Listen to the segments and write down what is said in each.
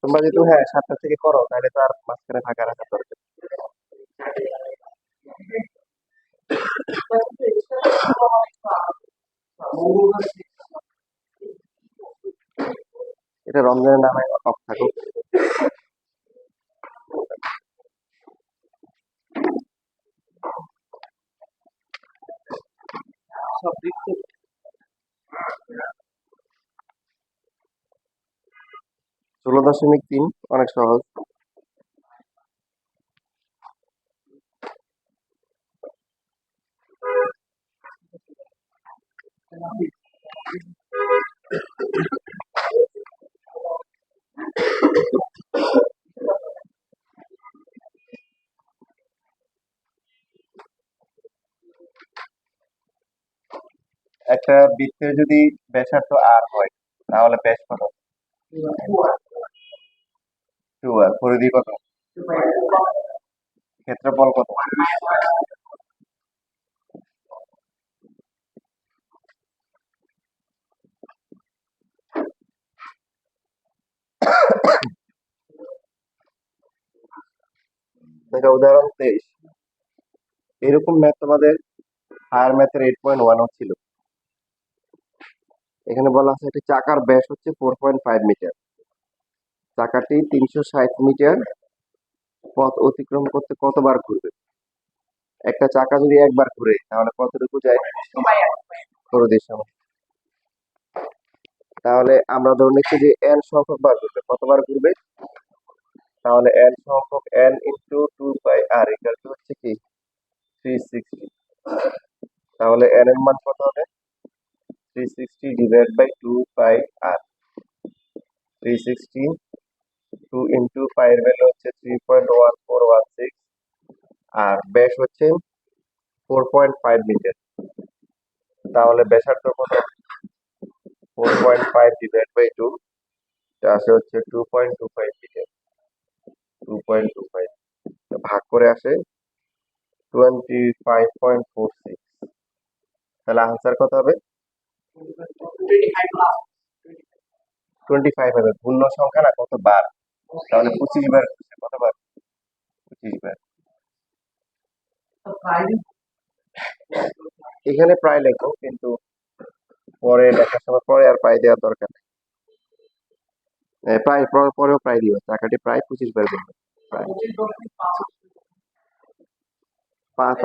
তোমরা যেহেতু হ্যাঁ 7টা থেকে করো তাহলে তো আর মাঝখানে ফাঁকা রাখার দরকার নেই। এটা রমজানের নামে অফ থাকুক। সব দিক থেকে 16.3 অনেক সহজ। একটা বৃত্তের যদি ব্যাসার্ধ আর হয় তাহলে ব্যাস কত? 2r। পরিধি কত? ক্ষেত্রফল কত? দেখো উদাহরণ 23। এরকম ম্যাথ তোমাদের হায়ার ম্যাথের 8.1 ছিল। এখানে বলা আছে একটি চাকার ব্যাস হচ্ছে 4.5 মিটার। চাকাটি 360 মিটার পথ অতিক্রম করতে কতবার ঘুরবে? একটা চাকা যদি একবার ঘুরে তাহলে কতটুকু যায়? পরিধির সমান। তাহলে আমরা ধরে নিচ্ছি যে n সংখ্যক বার ঘুরবে। কতবার ঘুরবে? তাহলে n সংখ্যক n into 2πr equal to হচ্ছে কি 360। তাহলে n এর মান কত হবে? 360 ডিভাইড বাই 2πr। 360 2 ইন্টু পাই এর ভ্যালু হচ্ছে 3.1416 আর ব্যাস হচ্ছে 4.5 মিটার। তাহলে ব্যাসার্ধ কত? 4.5 ডিভাইড বাই 2 আসে হচ্ছে 2.25 মিটার। 2.25 ভাগ করে আসে 25.46। তাহলে আনসার কত হবে? 25 হবে। পূর্ণ সংখ্যা না কত বার? তাহলে 25 বার ঘুরছে। কতবার? 25 বার। এখানে প্রায় লেখো কিন্তু পরে লেখার সময় পরে আর প্রায় দেওয়ার দরকার নেই। প্রায় পরেও প্রায় দিও। চাকাটি প্রায় 25 বার ঘুরবে। প্রায়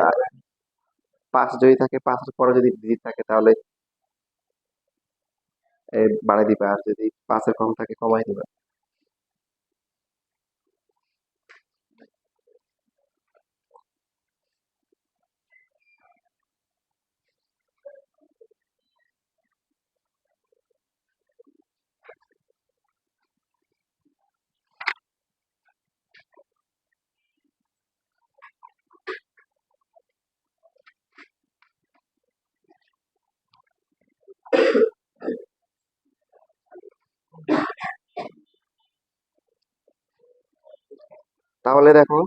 5 যদি থাকে 5 এর পরে যদি ডিজিট থাকে তাহলে বাড়াই দিবা, আর যদি 5 এর কম থাকে কমাই দিবা। তাহলে দেখো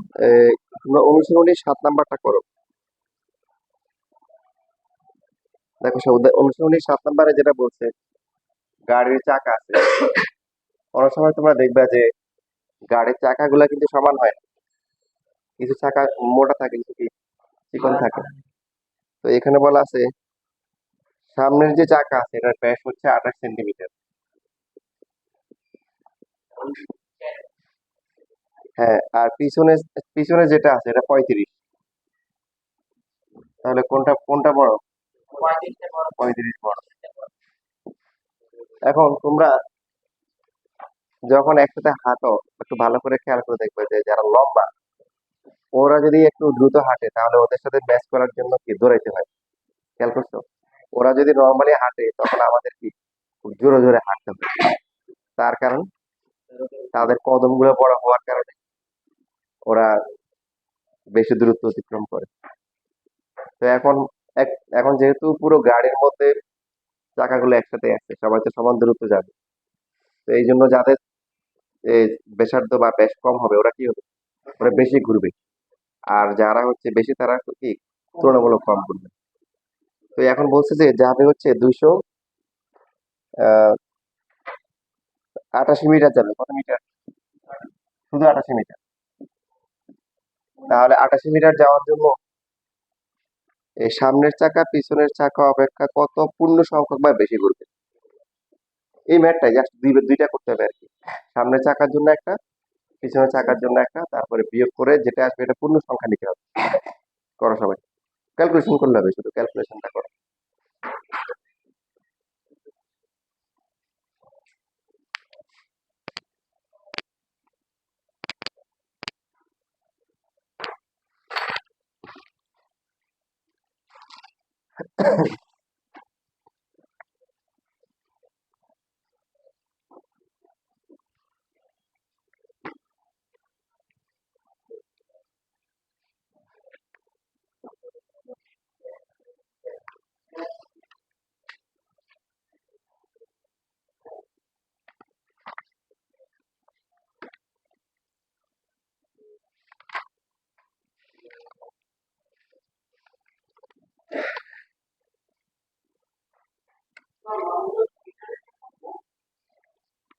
তোমরা অনুশীলনী 7 নাম্বারটা করো। দেখো অনুশীলনী 7 নাম্বারে যেটা বলছে গাড়ির চাকা আছে। অনেক সময় তোমরা দেখবা যে গাড়ির চাকাগুলা কিন্তু সমান হয় না। কিছু চাকা মোটা থাকে, কিছু কি চিকন থাকে। তো এখানে বলা আছে সামনের যে চাকা আছে এটার ব্যাস হচ্ছে 28 সেন্টিমিটার। হ্যাঁ, আর পিছনে পিছনে যেটা আছে এটা 35। তাহলে কোনটা কোনটা বড়? 35 বড়। এখন তোমরা যখন একসাথে হাঁটো একটু ভালো করে খেয়াল করে দেখবে যে যারা লম্বা ওরা যদি একটু দ্রুত হাঁটে তাহলে ওদের সাথে ম্যাচ করার জন্য কি দৌড়াইতে হয়। খেয়াল করছো? ওরা যদি নর্মালি হাঁটে তখন আমাদের কি খুব জোরে জোরে হাঁটতে হবে। তার কারণ তাদের কদম গুলো বড় হওয়ার কারণে ওরা বেশি দূরত্ব অতিক্রম করে। তো এখন যেহেতু পুরো গাড়ির মধ্যে চাকাগুলো একসাথে আছে সবাই তো সমান দূরত্ব যাবে। তো এই জন্য যাদের এই ব্যাসার্ধ বা ব্যাস কম হবে ওরা কি হবে? ওরা বেশি ঘুরবে। আর যারা হচ্ছে বেশি তারা কি তুলনামূলক কম ঘুরবে। তো এখন বলছে যে যাবে হচ্ছে 288 মিটার যাবে। কত মিটার? শুধু 88 মিটার। তাহলে 88 মিটার যাওয়ার জন্য এই সামনের চাকা পিছনের চাকা অপেক্ষা কত পূর্ণ সংখ্যক বা বেশি ঘুরবে? এই ম্যাথটাই জাস্ট দুইটা করতে হবে আর কি। সামনের চাকার জন্য একটা, পিছনের চাকার জন্য একটা, তারপরে বিয়োগ করে যেটা আসবে এটা পূর্ণ সংখ্যা নিতে হবে। করো সবাই, ক্যালকুলেশন করলে হবে, শুধু ক্যালকুলেশনটা করো।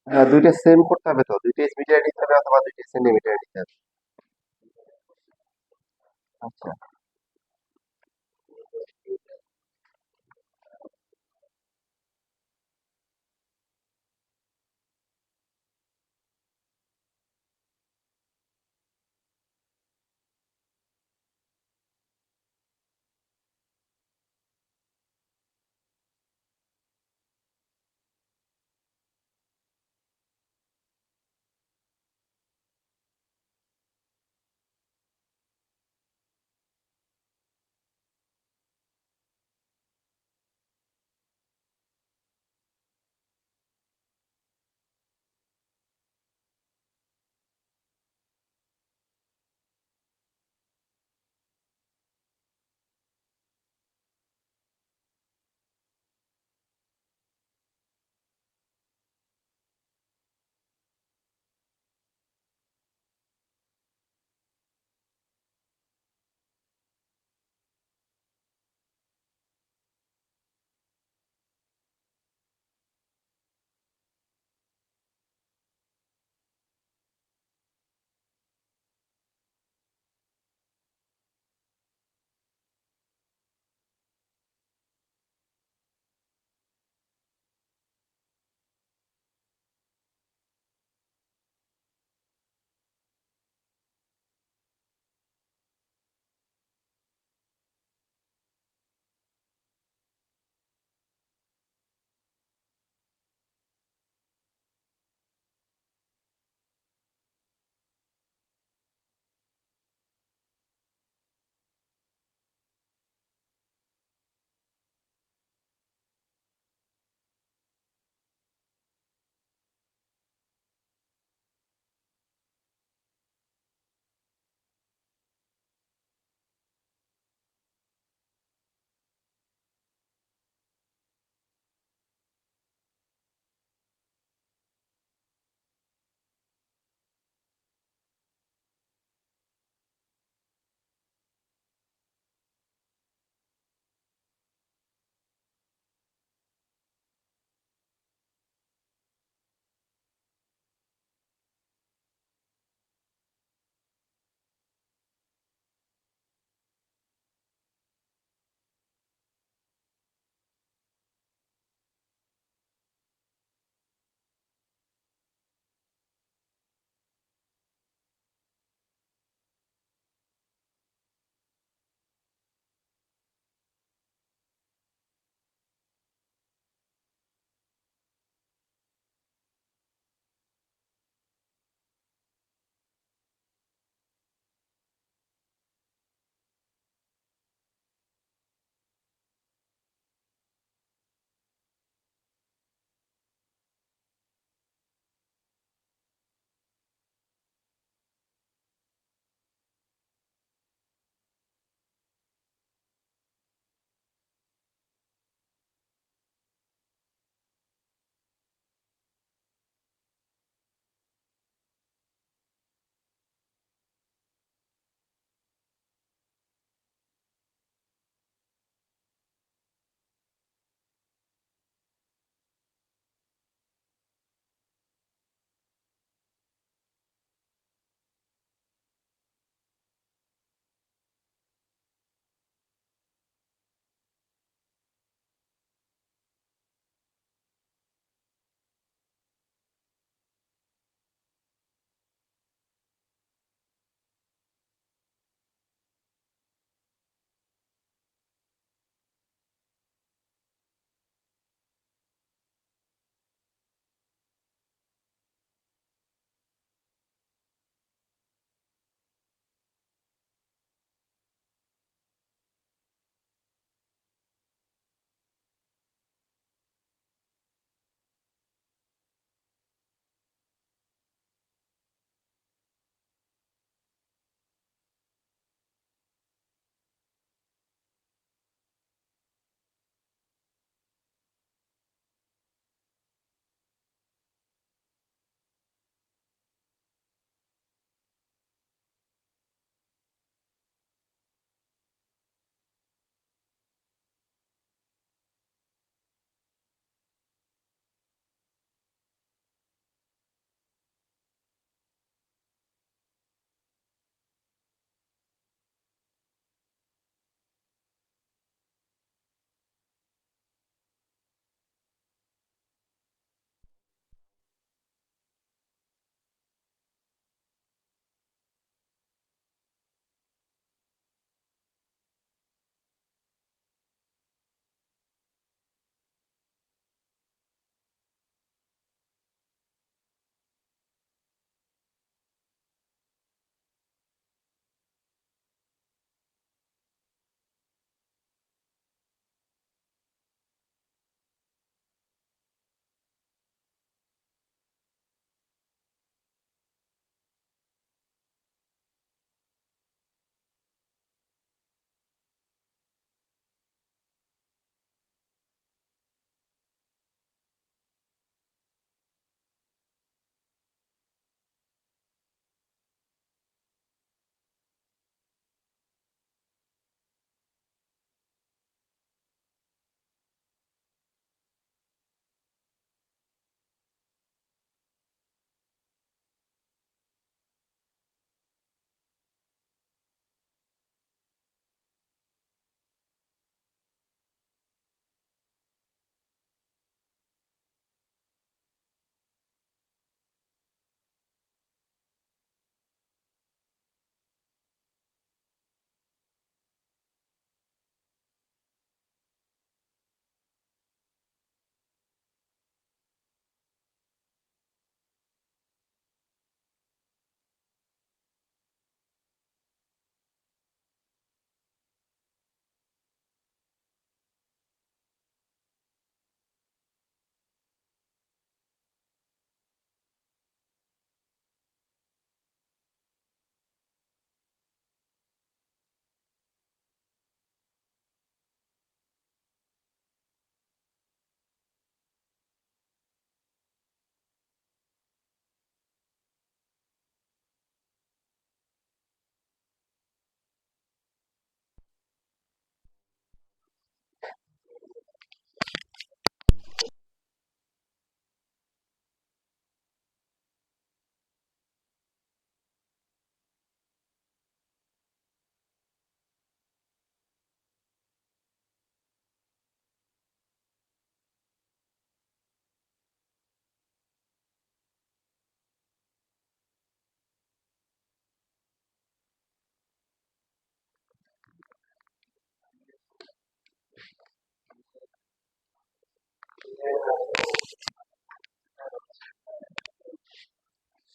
হ্যাঁ, দুইটা সেম করতে হবে তো, দুইটা মিটার নিতে হবে অথবা দুইটা সেন্টিমিটার নিতে হবে। আচ্ছা,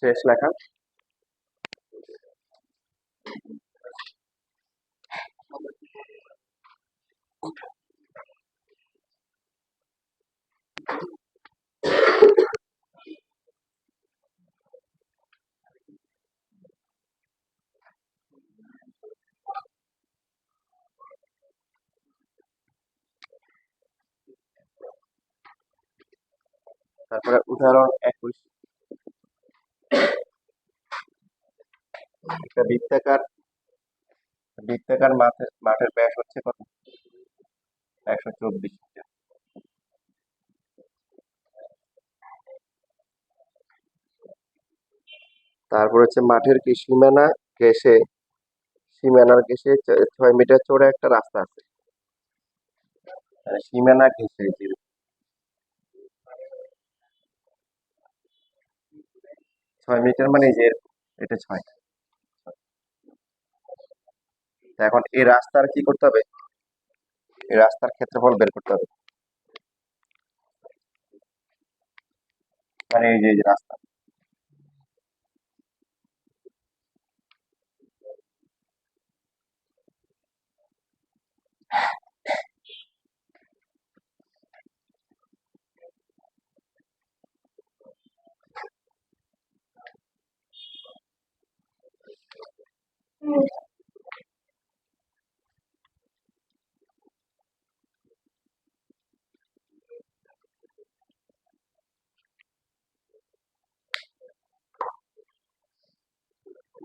শেষ লেখা। তারপরে উদাহরণ 21, একটা বৃত্তাকার মাঠের ব্যাস হচ্ছে কত? 124 মিটার। তারপর হচ্ছে মাঠের কি সীমানার ঘেঁষে 6 মিটার চওড়া একটা রাস্তা আছে। সীমানা ঘেঁষে যে 6 মিটার মানে এই যে এটা 6। এখন এই রাস্তার কি করতে হবে? এই রাস্তার ক্ষেত্রফল বের করতে হবে। মানে এই যে রাস্তা,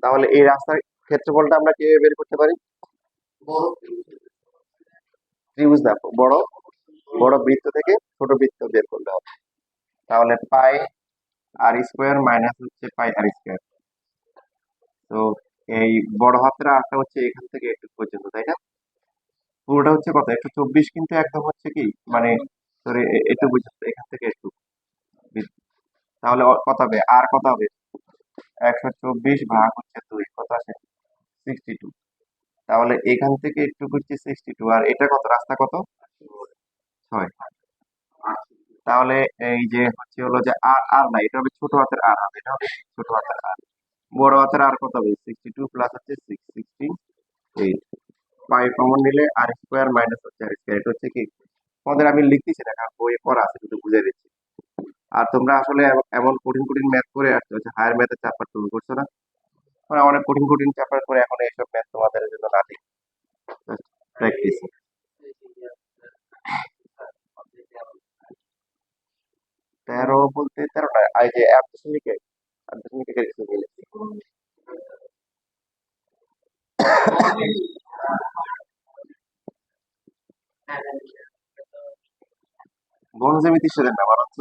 তাহলে এই রাস্তার ক্ষেত্রফলটা আমরা কিভাবে বের করতে পারি? ত্রিভুজ না, বড় বড় বৃত্ত থেকে ছোট বৃত্ত বের করতে হবে। তাহলে পাই আর স্কোয়ার মাইনাস হচ্ছে পাই আর স্কোয়ার। তো এই বড় হাতের আরটা হচ্ছে এখান থেকে একটু পর্যন্ত, তাই না? পুরোটা হচ্ছে কত? 124, কিন্তু একদম হচ্ছে কি মানে সরি একটু পর্যন্ত, এখান থেকে একটু তাহলে কত হবে? আর কত হবে? 124 ভাগ হচ্ছে 2 কত আসে? 62। তাহলে এখান থেকে একটু হচ্ছে 62, আর এটা কত? রাস্তা কত? 6। তাহলে এই যে হচ্ছে হলো যে আর আর না, এটা হবে ছোট হাতের আর হবে, এটা হবে ছোট হাতের আর। বড় হাতের আর কত হবে? 62 প্লাস হচ্ছে 668। পাই কমন নিলে আর স্কোয়ার মাইনাস হচ্ছে আর স্কোয়ার, এটা হচ্ছে কি তোমাদের আমি লিখতেছি না, কারণ বইয়ে পড়া আছে, কিন্তু বুঝে দিচ্ছি। আর তোমরা আসলে এমন কঠিন কঠিন ম্যাথ করে আসছো, হচ্ছে হায়ার ম্যাথের চ্যাপ্টার তুমি করছো না, মানে অনেক কঠিন কঠিন চ্যাপ্টার করে এখন এইসব ম্যাথ তোমাদের জন্য না দিই, প্র্যাকটিস। 13 বলতে 13টা, এই যে 1.1 কিছু মিলে গণজ্যামিতির সাথে না, বরঞ্চ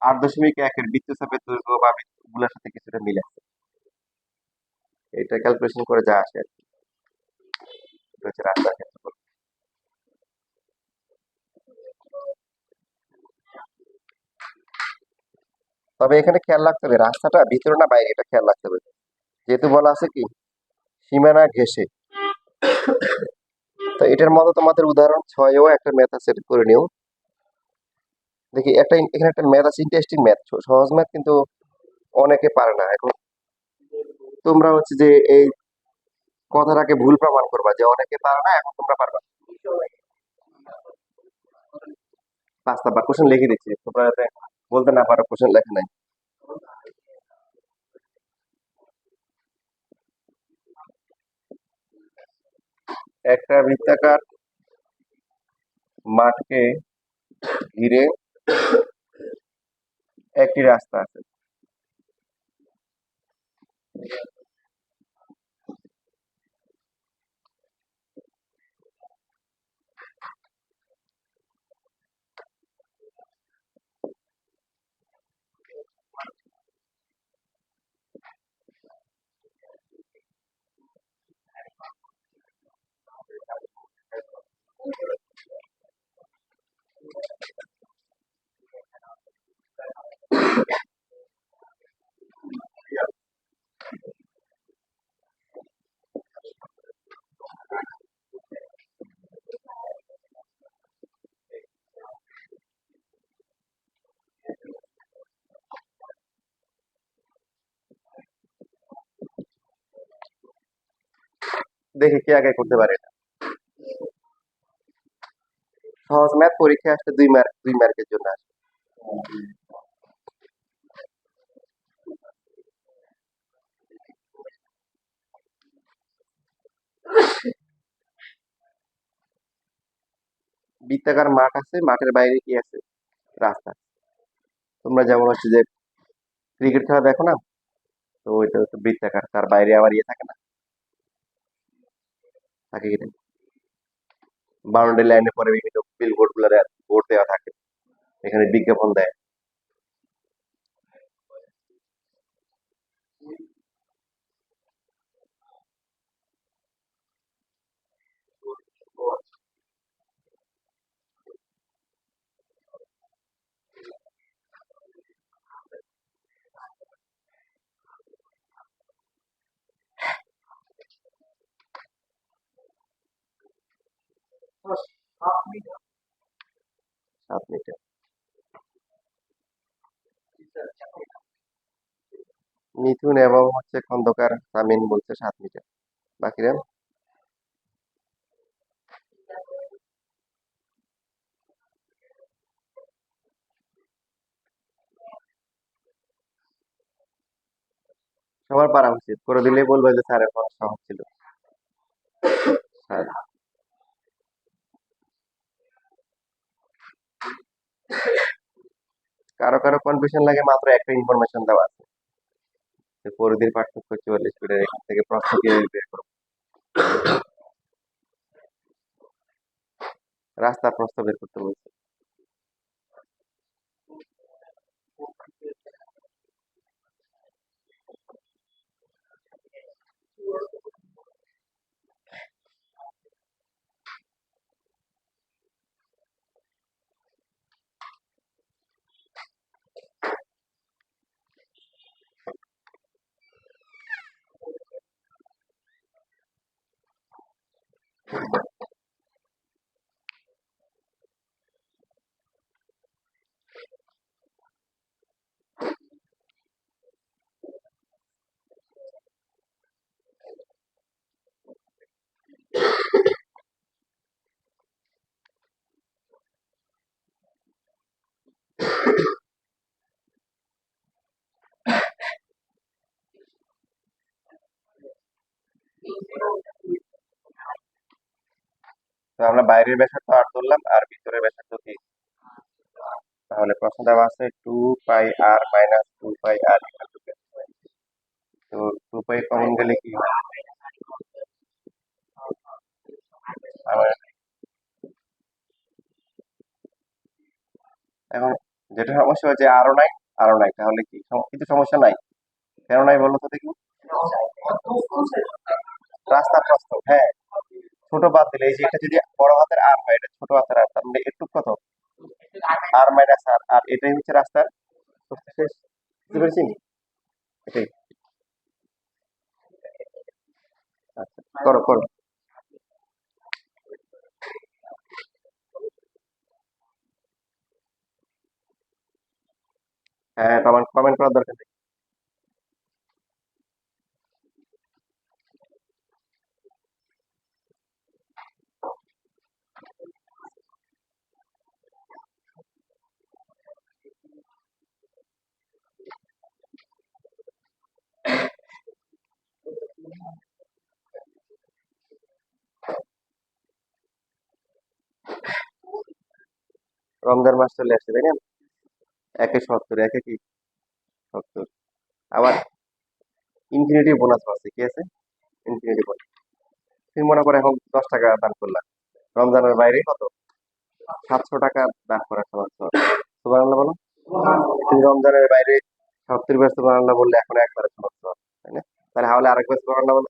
8.1-এর বৃত্তচাপের দৈর্ঘ্য বা বৃত্তগুলোর সাথে কিছুটা মিলে আছে। এটা ক্যালকুলেশন করে যা আসে আর কি। এটা হচ্ছে রাস্তার ক্ষেত্রফল। তবে এখানে খেয়াল রাখতে হবে রাস্তাটা ভিতরে না বাইরে, এটা খেয়াল রাখতে হবে। যেহেতু বলা আছে কি সীমানা ঘেঁষে, তো এটার মতো তোমাদের উদাহরণ 6-এও একটা ম্যাথ আছে, এটা করে নিও। দেখি এখানে একটা ম্যাথ আছে, ইন্টারেস্টিং ম্যাথ, সহজ ম্যাথ, কিন্তু অনেকে পারে না। এখন তোমরা হচ্ছে যে এই কথাটাকে ভুল প্রমাণ করবা যে অনেকে পারে না, এখন তোমরা পারবা। 5 নাম্বার কোশ্চেন লিখে দিচ্ছি, তোমরা যাতে বলতে না পারো কোশ্চেন লেখা নাই। একটা বৃত্তাকার মাঠকে ঘিরে একটি রাস্তা আছে। দেখি কে আগে করতে পারে এটা। সহজ ম্যাথ পরীক্ষা আসলে 2 মার্ক, 2 মার্কের জন্য আসে। বৃত্তাকার মাঠ আছে, মাঠের বাইরে কি আছে? রাস্তা। তোমরা যেমন হচ্ছে যে ক্রিকেট খেলা দেখো না, তো ওইটা হচ্ছে বৃত্তাকার, তার বাইরে আবার ইয়ে থাকে না, থাকে কি বাউন্ডারি লাইনে পরে বিভিন্ন বিলবোর্ড গুলো বোর্ড দেওয়া থাকে, এখানে বিজ্ঞাপন দেয়। আপনি মিথুন এবং হচ্ছে খন্দকার সামিন বলছে 7 মিটার, বাকিরা সবার পারা উচিত, করে দিলেই বলবে যে স্যারের পড়া সহজ ছিল। হ্যাঁ, কারো কারো কনফিউশন লাগে মাত্র একটা ইনফরমেশন দেওয়া আছে যে পরিধির পার্থক্য 44 মিটার, এখান থেকে প্রস্থ কিভাবে বের করবো, রাস্তার প্রস্থ বের করতে বলছে। তো আমরা বাইরের ব্যাসার্ধ 8 ধরলাম আর ভিতরের ব্যাসার্ধ কি? তাহলে প্রশ্ন দেওয়া আছে 2 পাই r - 2 pi r equal to কি? তো 2 পাই কমন গেলে কি হয়? আমার এখন যেটা সমস্যা হচ্ছে আরো নাই, তাহলে কি কিছু সমস্যা নাই? কেন নাই বলো তো দেখি। রাস্তা প্রস্থ, হ্যাঁ, ছোট বাদ দিলে এই যে এটা যদি বড় হাতের আর হয়, এটা ছোট হাতের আর, তার মানে একটু কত r - r, আর এটাই হচ্ছে রাস্তার প্রস্থ শেষ। বুঝতে পেরেছি? এটাই। আচ্ছা, করো করো। হ্যাঁ, কমেন্ট কমেন্ট করার দরকার নেই। রমজান মাস চলে আসছে, তাই না? 1-70, একে কি 70, আবার ইনফিনিটি বোনাস আছে, কি আছে? Infinity bonus. তুমি মনে করো এখন 10 টাকা দান করলাম, রমজানের বাইরে কত 700 টাকা দান করার সমান সমান। সুবহানাল্লাহ বলো। তুমি রমজানের বাইরে 70 বার সুবহানাল্লাহ বললে এখন একবার সমান সমান, তাই না? তাহলে তাহলে আরেকবার সুবহানাল্লাহ বলো।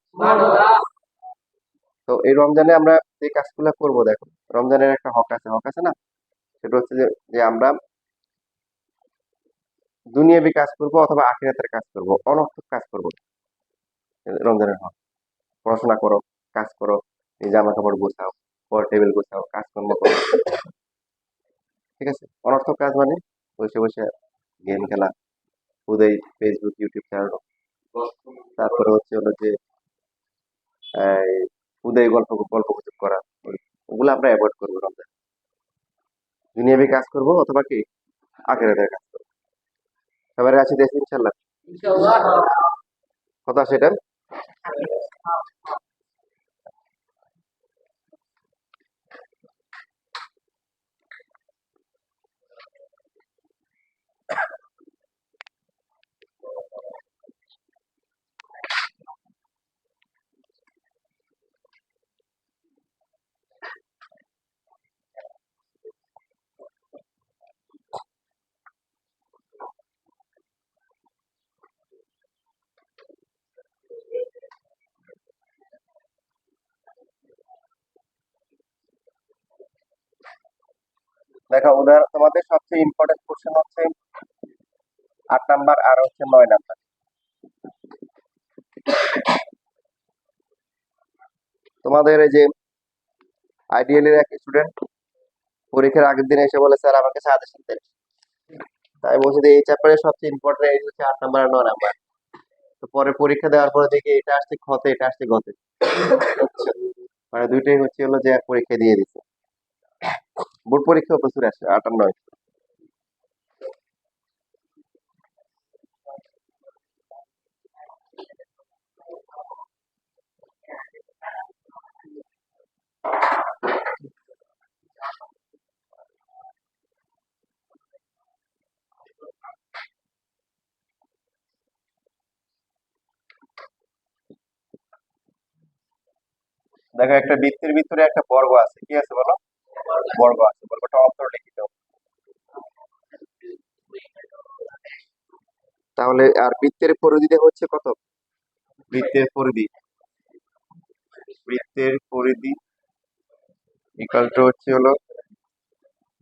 তো এই রমজানে আমরা যে কাজগুলো করবো, দেখো রমজানের একটা হক আছে না, সেটা হচ্ছে যে যে আমরা দুনিয়াবি কাজ করব অথবা আখিরাতের কাজ করব, অনর্থক কাজ করব না। রমজানের হক, পড়াশোনা করো, কাজ করো, এই জামা কাপড় গোছাও, পর টেবিল গোছাও, কাজকর্ম করো, ঠিক আছে? অনর্থক কাজ মানে বসে বসে গেম খেলা, খুদেই ফেসবুক ইউটিউব চালানো, তারপরে হচ্ছে হলো যে এই উদয় গল্প গল্প গুজব করা, ওগুলো আমরা অ্যাভয়েড করবো রমজান। দুনিয়াবি কাজ করবো অথবা কি আখিরাতের কাজ করবো। সবাই আছে দেশ ইনশাল্লাহ। কথা সেটা। দেখো উদাহরণ, তোমাদের সবচেয়ে ইম্পর্টেন্ট কোশ্চেন হচ্ছে 8 নাম্বার আর হচ্ছে 9 নাম্বার। তোমাদের এই যে আইডিএল এর এক স্টুডেন্ট পরীক্ষার আগের দিন এসে বলে, স্যার আমাকে সাজেশন দেন। তাই বলছি যে এই চ্যাপ্টারের সবচেয়ে ইম্পর্টেন্ট এই হচ্ছে 8 নাম্বার আর 9 নাম্বার। তো পরে পরীক্ষা দেওয়ার পরে দেখি এটা আসছে খতে, এটা আসছে গতে। মানে দুইটাই হচ্ছে হলো যে পরীক্ষা দিয়ে দিচ্ছে। বোর্ড পরীক্ষাও প্রচুর আসে 8 আর 9। দেখো একটা বৃত্তের ভিতরে একটা বর্গ আছে, কি আছে বলো? বর্গ আছে, বর্গটা অন্তর্লিখিত। তাহলে আর বৃত্তের পরিধিটা হচ্ছে কত? বৃত্তের পরিধি, বৃত্তের পরিধি ইকাল টু হচ্ছে হলো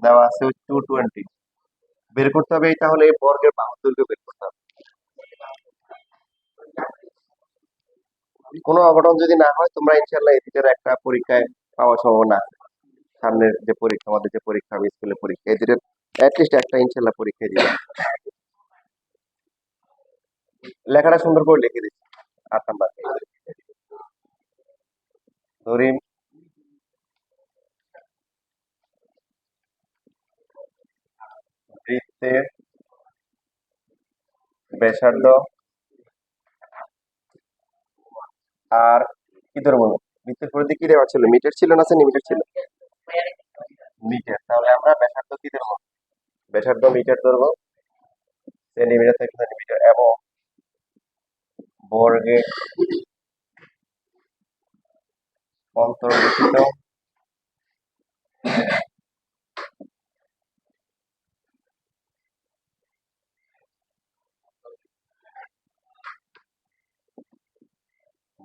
দেওয়া আছে 220। বের করতে হবে এই, তাহলে এই বর্গের বাহু দৈর্ঘ্য বের করতে হবে। কোনো অঘটন যদি না হয় তোমরা ইনশাল্লাহ এদিকের একটা পরীক্ষায় পাওয়ার সম্ভাবনা আছে। সামনের যে পরীক্ষা, আমাদের যে পরীক্ষা হবে স্কুলের পরীক্ষা, এদের অ্যাটলিস্ট একটা ইনশাল্লাহ পরীক্ষা দিবে। লেখাটা সুন্দর করে লিখে দিচ্ছি। 8 নাম্বার ধরি, বৃত্তের ব্যাসার্ধ আর কি ধরবো, বৃত্তের পরিধি কি দেওয়া ছিল? মিটার ছিল না সেন্টিমিটার ছিল? মিটার। তাহলে আমরা ব্যাসার্ধ কি ধরবো? ব্যাসার্ধ মিটার ধরবো, সেন্টিমিটার থেকে সেন্টিমিটার। এবং বর্গের অন্তর্লিখিত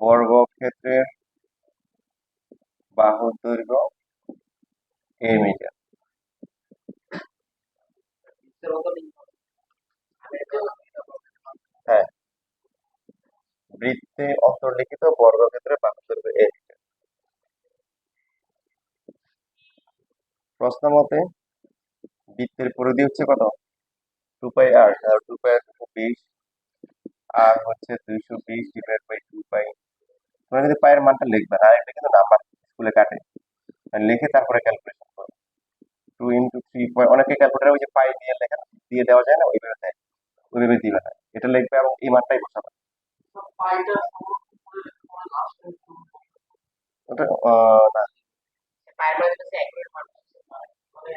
বর্গক্ষেত্রের বাহুর দৈর্ঘ্য এ মিটার। হ্যাঁ, বৃত্তে অন্তর্লিখিত বর্গক্ষেত্রের বাহুর দৈর্ঘ্য এ মিটার। প্রশ্ন মতে বৃত্তের পরিধি হচ্ছে কত? 2 পাই আর, 2 পাই আর 220, আর হচ্ছে 220 ডিভাইড বাই 2 পাই। তোমরা কিন্তু পায়ের মানটা লিখবে না, এটা কিন্তু নাম্বার স্কুলে কাটে, লিখে তারপরে ক্যালকুলেশন করবে। 2 × 3, অনেকে ক্যালকুলেটার ওই যে পাই দিয়ে লেখা দিয়ে দেওয়া যায় না, ওইভাবে দেয়, ওইভাবে দিবে না, এটা লিখবে এবং এই মানটাই বসাবে। ওটা না,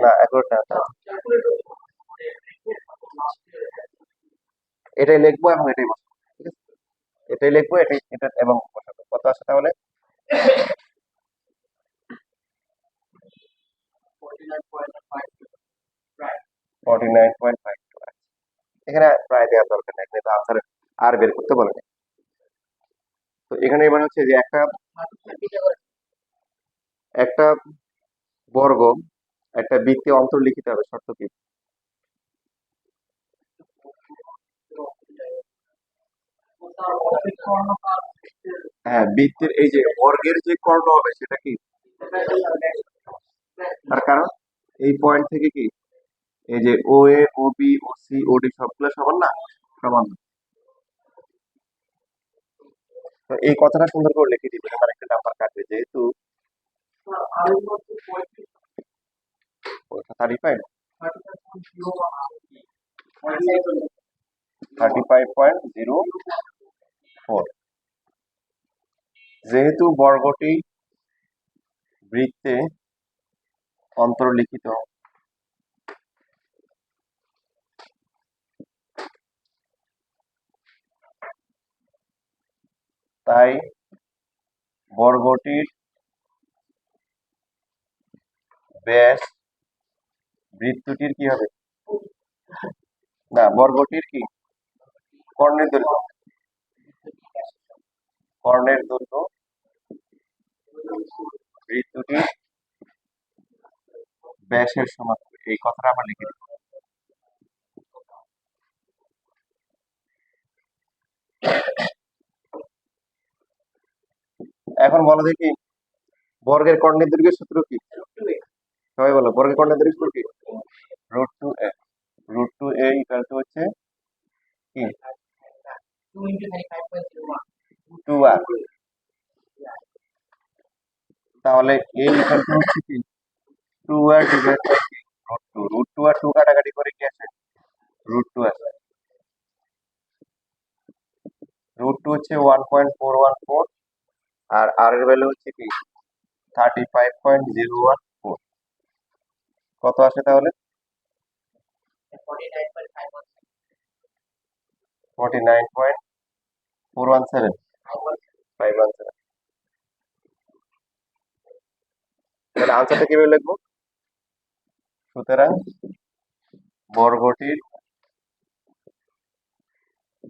না অ্যাকুরেট না, এটাই লিখবো এবং এটাই বসাবো। ঠিক আছে, এটাই লিখবো, এটাই এটা এবং বসাবো। কত আসে তাহলে? 49.52। এখানে প্রায় দেওয়ার দরকার নেই, এখানে তো আনসার আর বের করতে বলে নাই। তো এখানে এবার হচ্ছে যে একটা একটা বর্গ একটা বৃত্তে অন্তর্লিখিত হবে, শর্ত কি? হ্যাঁ, বৃত্তের এই যে বর্গের যে কর্ণ হবে সেটা কি? তার কারণ এই পয়েন্ট থেকে কি এই যে ও এ, ও বি, ও সি, ও ডি সবগুলো সমান না? সমান না। তো এই কথাটা সুন্দর করে লিখে দিবেন, আমার একটা নাম্বার কাটবে যেহেতু 35, 35.04, যেহেতু বর্গটি বৃত্তে অন্তর্লিখিত তাই বর্গটির ব্যাস বৃত্তটির কি হবে, না বর্গটির কি কর্ণের দৈর্ঘ্য, কর্ণের দৈর্ঘ্য বৃত্তটির ব্যাসের সমান হবে। এই কথাটা আমরা লিখে দিই। এখন বলো দেখি বর্গের কর্ণের দৈর্ঘ্যের সূত্র কি, সবাই বলো বর্গের কর্ণের দৈর্ঘ্যের সূত্র কি, √2a, √2a ইকুয়াল টু হচ্ছে কি 2r, তাহলে a ইকুয়াল টু হচ্ছে কি 2r ডিভাইড বাই কি √2, √2 আর 2 কাটাকাটি করে কি আছে √2 আছে, √2 হচ্ছে 1.414 আর r এর ভ্যালু হচ্ছে কি 35.014, কত আসে তাহলে 49.417, 517। তাহলে আনসারটা কিভাবে লিখবো, সুতরাং বর্গটির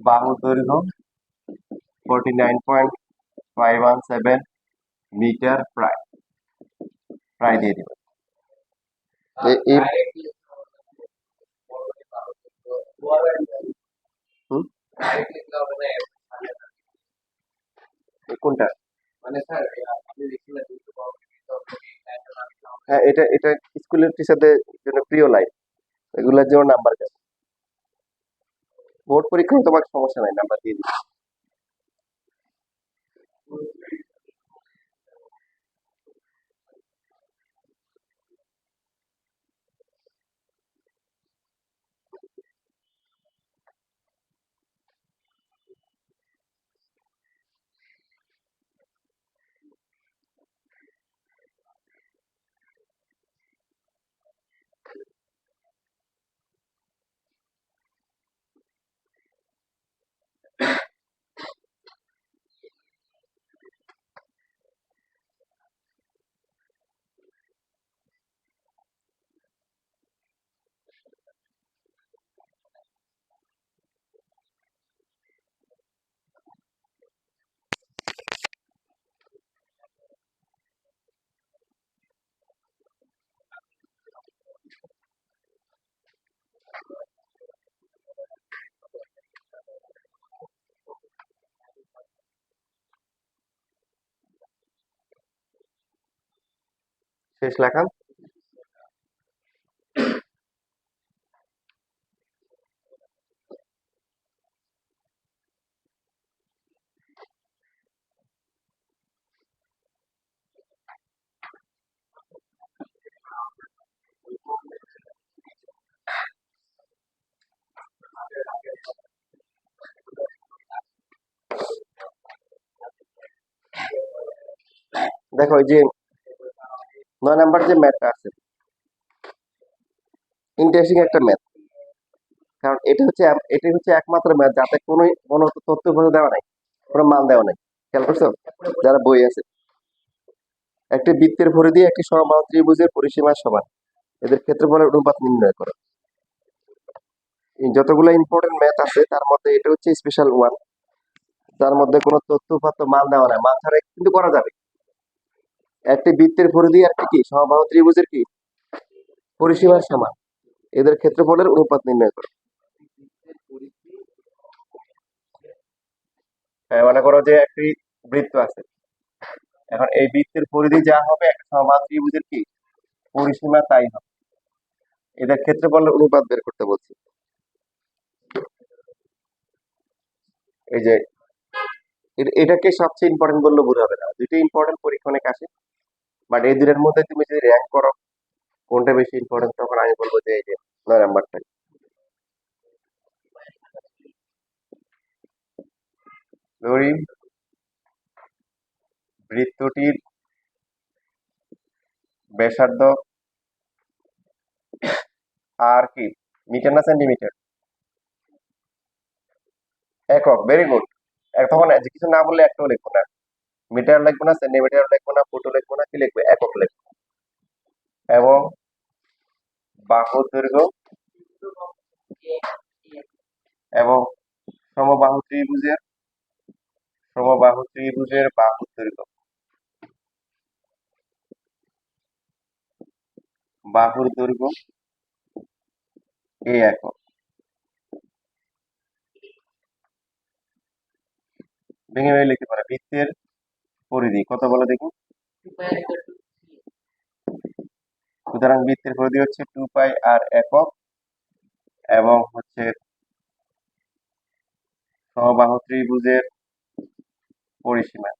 বাহু দৈর্ঘ্য 49.517 মিটার প্রায়, প্রায় দিয়ে দিবেন। কোনটা, হ্যাঁ এটা এটা স্কুলের টিচারদের জন্য প্রিয় লাইন, এগুলোর জন্য নাম্বার দেয়, বোর্ড পরীক্ষায় তোমার সমস্যা নাই, নাম্বার দিয়ে দিবে। শেষ লেখা, দেখো এই যে 9 নাম্বার যে ম্যাথটা আছে, ইন্টারেস্টিং একটা ম্যাথ, কারণ এটাই হচ্ছে একমাত্র ম্যাথ যাতে কোনো তথ্য উপাত্ত দেওয়া নাই, কোনো মান দেওয়া নাই, খেয়াল করছো যারা বই আছে, একটি বৃত্তের পরিধি একটি সমবাহু ত্রিভুজের পরিসীমার সমান, এদের ক্ষেত্রফলের অনুপাত নির্ণয় করো। যতগুলো ইম্পর্টেন্ট ম্যাথ আছে তার মধ্যে এটা হচ্ছে স্পেশাল ওয়ান, যার মধ্যে কোনো তথ্য উপাত্ত মান দেওয়া নাই, মান ছাড়া কিন্তু করা যাবে। একটি বৃত্তের পরিধি একটি কি সমবাহু ত্রিভুজের কি পরিসীমার সমান, এদের ক্ষেত্রফলের অনুপাত নির্ণয় করো। মনে করো যে একটি বৃত্ত আছে, এখন এই বৃত্তের পরিধি যা হবে একটা সমবাহু ত্রিভুজের কি পরিসীমা তাই হবে, এদের ক্ষেত্রফলের অনুপাত বের করতে বলছি। এই যে এটাকে সবচেয়ে ইম্পর্টেন্ট বললে ভুল হবে না, দুইটা ইম্পর্টেন্ট পরীক্ষা অনেক আসে, বাট এই দুইটার মধ্যে তুমি যদি র্যাঙ্ক করো কোনটা বেশি ইম্পর্টেন্ট, তখন আমি বলবো যে এই যে 9 নাম্বারটাই। ধরি বৃত্তটির ব্যাসার্ধ আর কি, মিটার না সেন্টিমিটার? একক, ভেরি গুড। তখন যে কিছু না বললে একটাও লিখবো না, মিটার লিখবো না, সেন্টিমিটার লিখবো না, ফুটও লিখবো না, কি লিখবো? একক লিখবো। এবং বাহুর দৈর্ঘ্য এবং সমবাহু ত্রিভুজের বাহুর দৈর্ঘ্য, বাহুর দৈর্ঘ্য এই একক। ভেঙে ভেঙে লিখতে পারে। বৃত্তের পরিধি কত বলে দেখুন? সুতরাং বৃত্তের পরিধি হচ্ছে 2πr একক, এবং হচ্ছে সমবাহু ত্রিভুজের পরিসীমা।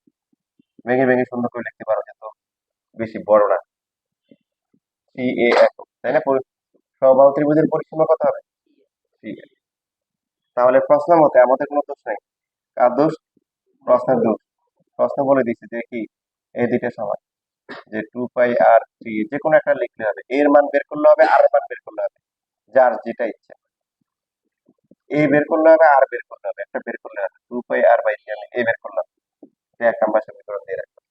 ভেঙে ভেঙে সুন্দর করে লিখতে পারো, কিন্তু বেশি বড় না। 3a একক, তাই না? সমবাহু ত্রিভুজের পরিসীমা কত হবে? 3a। তাহলে প্রশ্ন মতে আমাদের কোনো দোষ নাই। কার দোষ? প্রশ্নের দোষ। প্রশ্ন বলে দিচ্ছে যে কি এই দুইটা সমান, যে 2πr3, যে কোনো একটা লিখলে হবে। এর মান বের করলে হবে, আর মান বের করলে হবে, যার যেটা ইচ্ছা। এ বের করলে হবে, আর বের করলে হবে, একটা বের করলে হবে। 2πr/3 আমি এ বের করলাম, যে 1 নাম্বার সমীকরণ দিয়ে রাখলাম।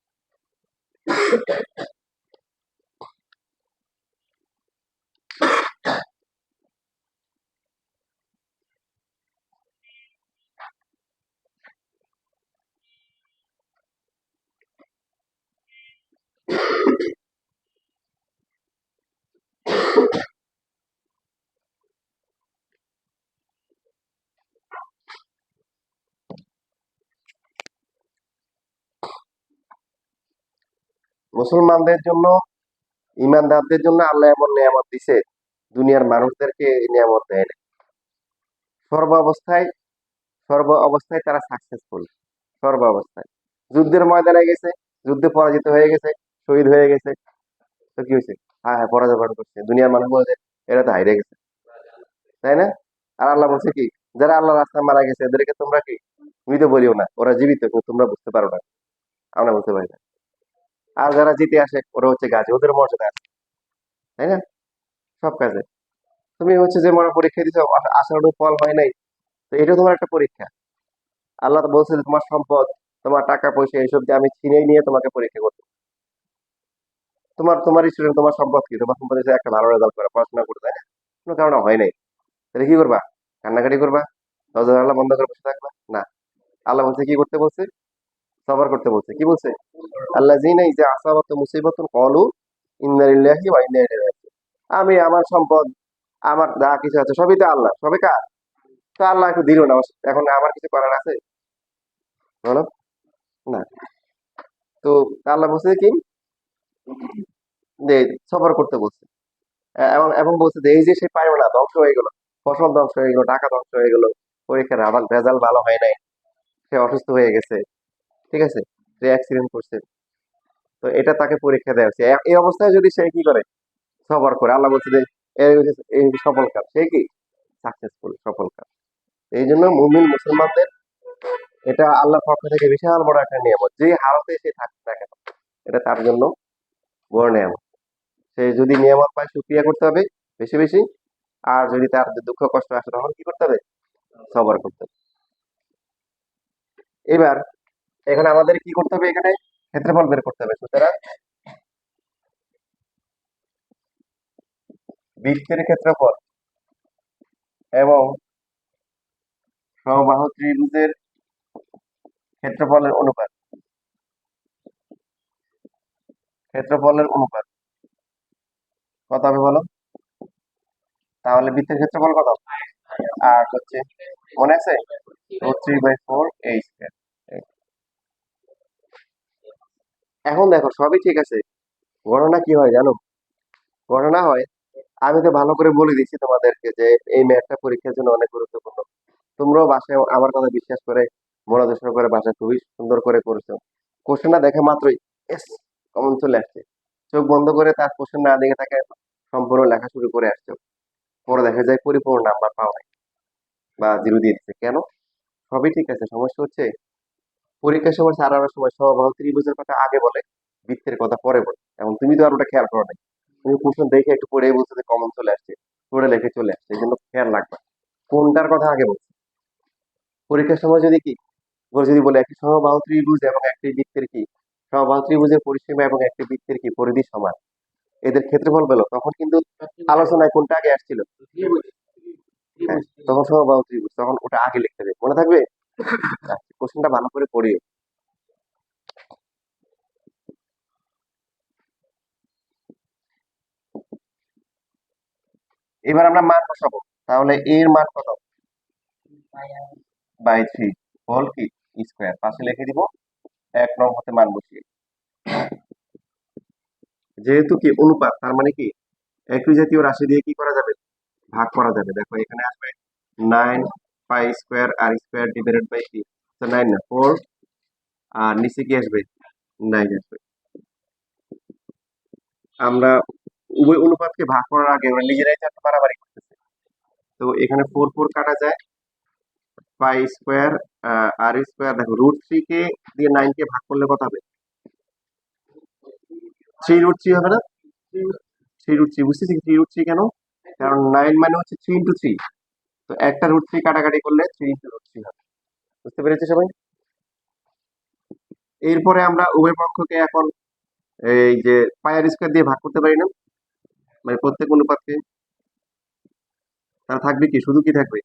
মুসলমানদের জন্য, ইমানদারদের জন্য আল্লাহ এমন নিয়ামত দিছে, দুনিয়ার মানুষদেরকে এই নিয়ামত দেয় না। সর্ব অবস্থায় তারা সাকসেসফুল, সর্ব অবস্থায়। যুদ্ধের ময়দানে গেছে, যুদ্ধে পরাজিত হয়ে গেছে, শহীদ হয়ে গেছে, তো কি হয়েছে? হ্যাঁ হ্যাঁ, পরাজয় বরণ করছে, দুনিয়ার মানুষ বলছে এরা তো হাইরে গেছে, তাই না? আর আল্লাহ বলছে কি, যারা আল্লাহ রাস্তায় মারা গেছে এদেরকে তোমরা কি মৃত বলিও না, ওরা জীবিত, কিন্তু তোমরা বুঝতে পারো না, আমরা বলতে পারি না। আর যারা জিতে আসে ওরা হচ্ছে গাজী, ওদের মর্যাদা আছে, তাই না? সব কাজে তুমি হচ্ছে যে মনে পরীক্ষা দিচ্ছ, আশানুরূপ ফল হয় নাই, তো এটাও তোমার একটা পরীক্ষা। আল্লাহ তো বলছে যে তোমার সম্পদ, তোমার টাকা পয়সা এইসব যে আমি ছিনিয়ে নিয়ে তোমাকে পরীক্ষা করবো। তোমার স্টুডেন্ট, তোমার সম্পদ কি? তোমার সম্পদ হচ্ছে একটা ভালো রেজাল্ট করা, পড়াশোনা করে, তাই না? কোনো কারণে হয় নাই, তাহলে কি করবা? কান্নাকাটি করবা? দরজা জানালা বন্ধ করে বসে থাকবা? না। আল্লাহ বলছে কি করতে বলছে? সবার করতে বলছে। কি বলছে? আল্লাহ জিনা ইজা আসাবাত মুসিবাতুন ক্বালু ইন্না লিল্লাহি ওয়া ইন্না ইলাইহি রাজিউন। আমি আমার সম্পদ, আমার যা কিছু আছে সবই তো আল্লাহ, সবই কার? তো আল্লাহ একটু দিল না, এখন আমার কিছু করার আছে? বলো না। তো আল্লাহ বলছে কি, যে সফর করতে বলছে। এবং এবং বলছে যে এই যে সে পারবে না, ধ্বংস হয়ে গেল, ফসল ধ্বংস হয়ে গেল, টাকা ধ্বংস হয়ে গেল, পরীক্ষার আবার রেজাল্ট ভালো হয় নাই, সে অসুস্থ হয়ে গেছে, ঠিক আছে, সে অ্যাক্সিডেন্ট করছে, তো এটা তাকে পরীক্ষা দেওয়া হচ্ছে। এই অবস্থায় যদি সে কি করে, সবার করে, আল্লাহ বলছে যে এই সফল কাজ, সে কি সাকসেসফুল, সফল কাজ। এই জন্য মুমিন মুসলমানদের এটা আল্লাহর পক্ষ থেকে বিশাল বড় একটা নিয়ামত, যে হালতে সে থাকছে না কেন, এটা তার জন্য বড় নিয়ামত। সে যদি নিয়ামত পায় শুকরিয়া করতে হবে বেশি বেশি, আর যদি তার দুঃখ কষ্ট আসে তখন কি করতে হবে? সবার করতে হবে। এবার এখানে আমাদের কি করতে হবে? এখানে ক্ষেত্রফল বের করতে হবে। সুতরাং বৃত্তের ক্ষেত্রফল এবং সমবাহু ত্রিভুজের ক্ষেত্রফলের অনুপাত, কত হবে বলো? তাহলে বৃত্তের ক্ষেত্রফল কত? আর হচ্ছে, মনে আছে, 3/4 a²। এখন দেখো সবই ঠিক আছে, গণনা কি হয় জানো? গণনা হয়, আমি তো ভালো করে বলে দিচ্ছি তোমাদেরকে যে এই ম্যাথটা পরীক্ষার জন্য অনেক গুরুত্বপূর্ণ। তোমরাও বাসায় আমার কথা বিশ্বাস করে মনোযোগ সহকারে বাসা খুবই সুন্দর করে করেছো। কোশ্চেনটা দেখে মাত্রই এস কমন চলে আসছে। চোখ বন্ধ করে তার কোশ্চেন না দেখে তাকে সম্পূর্ণ লেখা শুরু করে আসছো, পরে দেখা যায় পরিপূর্ণ নাম্বার পাওয়া নাই বা জিরো দিয়ে দিচ্ছে। কেন? সবই ঠিক আছে, সমস্যা হচ্ছে পরীক্ষার সময় সারানোর সময় সহবাহু ত্রিভুজের কথা আগে বলে, বৃত্তের কথা পরে বলে। এবং তুমি তো আর ওটা খেয়াল করো নাই, তুমি কোশ্চেন দেখে একটু পড়ে বলছো যে কমন চলে আসছে, পড়ে লেখে চলে আসছে, এই জন্য খেয়াল রাখবা কোনটার কথা আগে বলছে। পরীক্ষার সময় যদি কি ওরা যদি বলে একটি সমবাহু ত্রিভুজ এবং একটি বৃত্তের কি সমবাহু ত্রিভুজের পরিসীমা এবং একটি বৃত্তের কি পরিধি সমান, এদের ক্ষেত্রফল পেলো, তখন কিন্তু আলোচনায় কোনটা আগে আসছিল? হ্যাঁ, তখন সমবাহু ত্রিভুজ, তখন ওটা আগে লিখতে হবে, মনে থাকবে। কোশ্চেনটা ভালো করে পড়িও। এবার আমরা মান বসাবো, তাহলে এর মান কত? বাই থ্রি হোল কি স্কোয়ার, পাশে লিখে দিব 1 নং হতে মান বসিয়ে। যেহেতু কি অনুপাত, তার মানে কি একই জাতীয় রাশি দিয়ে কি করা যাবে? ভাগ করা যাবে। দেখো এখানে আসবে 9 পাই স্কোয়ার আর স্কোয়ার ডিভাইডেড বাই কি, 9 না 4, আর নিচে কি আসবে? 9 আসবে। আমরা উভয় অনুপাতকে ভাগ করার আগে আমরা নিজেরাই তো একটা বাড়াবাড়ি করতেছি। তো এখানে 4 4 কাটা যায়, পাই স্কোয়ার আর স্কোয়ার, দেখো √3 কে দিয়ে 9 কে ভাগ করলে কত হবে? 3√3 হবে না? 3√3, বুঝতেছি 3√3 কেন? কারণ 9 মানে হচ্ছে 3 × 3, তো একটা √3 কাটাকাটি করলে 3 × √3 হবে। বুঝতে পেরেছি সবাই? এরপরে আমরা উভয় পক্ষকে এখন এই যে পাই আর স্কোয়ার দিয়ে ভাগ করতে পারি না, মানে প্রত্যেক অনুপাতকে। তাহলে থাকবে কি, শুধু কি থাকবে?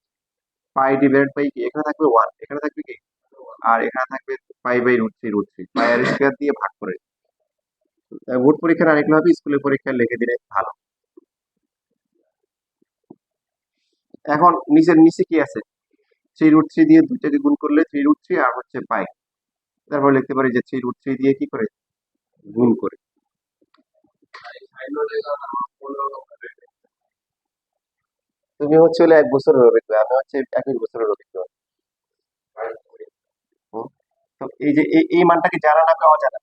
পাই ডিভাইড বাই কি, এখানে থাকবে 1, এখানে থাকবে কি, আর এখানে থাকবে পাই/√3 পাই আর স্কোয়ার দিয়ে ভাগ করে। বোর্ড পরীক্ষার আরেকটা হবে, স্কুলের পরীক্ষায় লিখে দিলে ভালো। এখন নিচের নিচে কি আছে? 3√3 দিয়ে দুইটাকে গুণ করলে 3√3 আর হচ্ছে পাই, তারপর লিখতে পারি যে 3√3 দিয়ে কি করে গুণ করে। তুমি হচ্ছে হলে 1 বছরের অভিজ্ঞ, আমি হচ্ছে 21 বছরের অভিজ্ঞ। হুম। তো এই যে এই মানটা কি জানা না অজানা?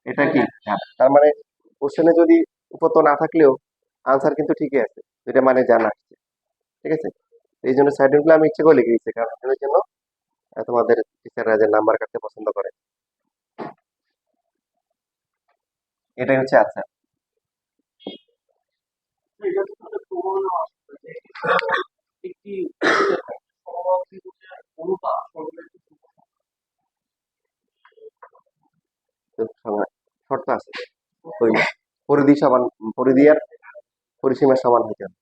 এটা কি জানা, তার মানে কোশ্চেনে যদি উপত্য না থাকলেও আনসার কিন্তু ঠিকই আছে, এটা মানে জানা আছে। ঠিক আছে, এই জন্য সাইডের গুলো আমি ইচ্ছে করে লিখে দিচ্ছি, কারণ এর জন্য তোমাদের টিচাররা যে নাম্বার কাটতে পছন্দ করে। এটাই হচ্ছে আনসার। শর্ত আছে, ওই পরিধি সমান, পরিধি আর পরিসীমা সমান হইতে হবে।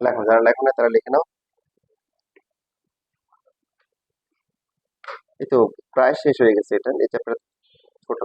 লেখো, যারা লেখো না তারা লিখে নাও। এই তো প্রায় শেষ হয়ে গেছে, এটা এই চ্যাপ্টার ছোট।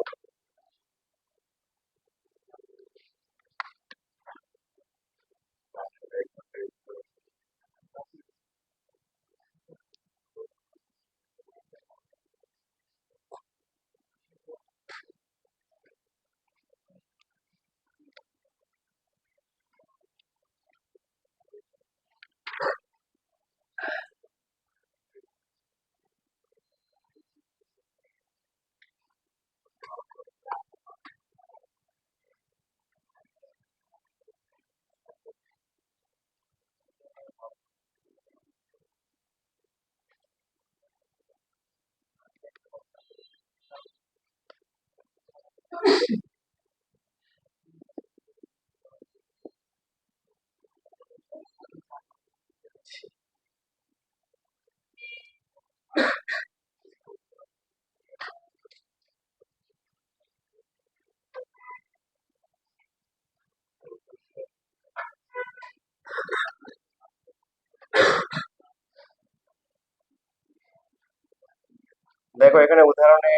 দেখো এখানে উদাহরণে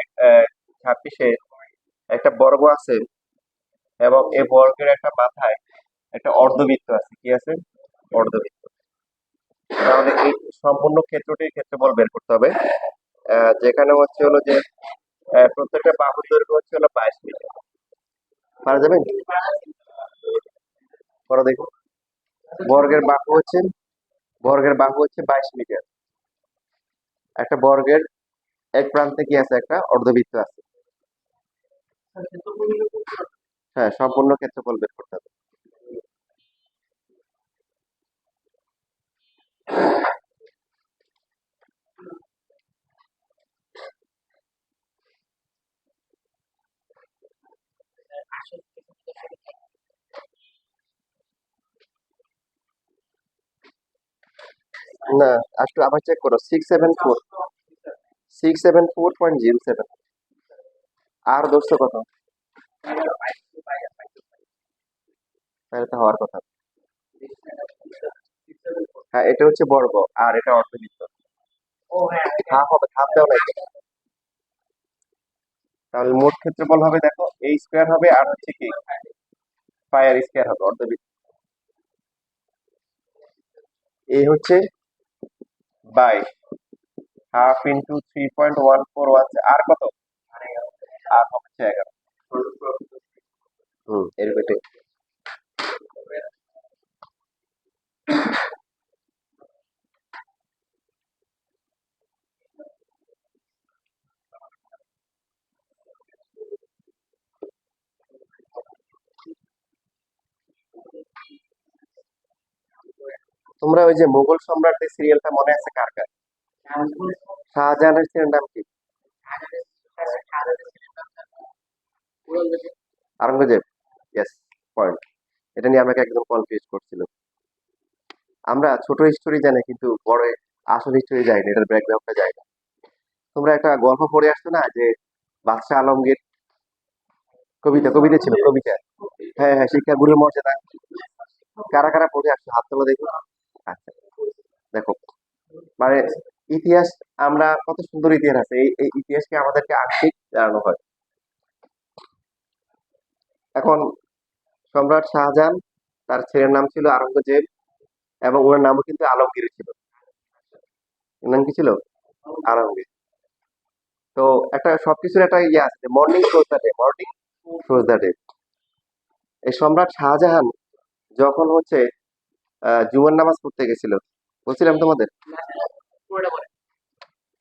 26-এ একটা বর্গ আছে এবং এই বর্গের একটা মাথায় একটা অর্ধবৃত্ত আছে, কি আছে? অর্ধবৃত্ত। তাহলে এই সম্পূর্ণ ক্ষেত্রটির ক্ষেত্রফল বের করতে হবে, যেখানে হচ্ছে হলো যে প্রত্যেকটা বাহুর দৈর্ঘ্য হচ্ছে হলো 22 মিটার। পারা যাবে? করো দেখো। বর্গের বাহু হচ্ছে 22 মিটার। একটা বর্গের এক প্রান্তে কি আছে, একটা অর্ধবৃত্ত আছে। হ্যাঁ, সম্পূর্ণ ক্ষেত্রফল বের করতে হবে। না, একটু আবার চেক করো। 674.07। আর দোষটা কত? তাহলে তো হওয়ার কথা। হ্যাঁ, এটা হচ্ছে বর্গ আর এটা অর্ধবৃত্ত। হাফ হবে, হাফ দেওয়া নাই তো। তাহলে মোট ক্ষেত্রফল হবে দেখো, এই স্কোয়ার হবে আর হচ্ছে কি পায়ের স্কোয়ার হবে অর্ধবৃত্ত। এই হচ্ছে বাই হাফ ইন্টু 3.14 আর কত? আর হচ্ছে 11। এর বেটে তোমরা ওই যে মুঘল সম্রাটদের সিরিয়ালটা মনে আছে কার কার? শাহজাহানের ছেলের নাম কি? আওরঙ্গজেব। Yes, point. এটা নিয়ে আমাকে একদম কনফিউজ করছিল। আমরা ছোট হিস্টোরি জানি কিন্তু বড় আসল হিস্টোরি জানি না, এটার ব্যাকগ্রাউন্ডটা জানি না। তোমরা একটা গল্প পড়ে আসছো না, যে বাদশাহ আলমগীর? কবিতা, কবিতা ছিল, কবিতা। হ্যাঁ হ্যাঁ, শিক্ষা গুরুর মর্যাদা। কারা কারা পড়ে আসছো হাত তোলো দেখো। আচ্ছা, দেখো, মানে ইতিহাস, আমরা কত সুন্দর ইতিহাস আছে, এই ইতিহাসকে আমাদেরকে আংশিক জানানো হয়। এখন সম্রাট শাহজাহান, তার ছেলের নাম ছিল আওরঙ্গজেব, এবং ওনার নামও কিন্তু আলমগীর ছিল। ওর নাম কি ছিল? আলমগীর। তো একটা সবকিছুর একটা ইয়ে আছে, morning shows the day, morning shows the day. এই সম্রাট শাহজাহান যখন হচ্ছে জুমার নামাজ পড়তে গেছিল, বলছিলাম তোমাদের,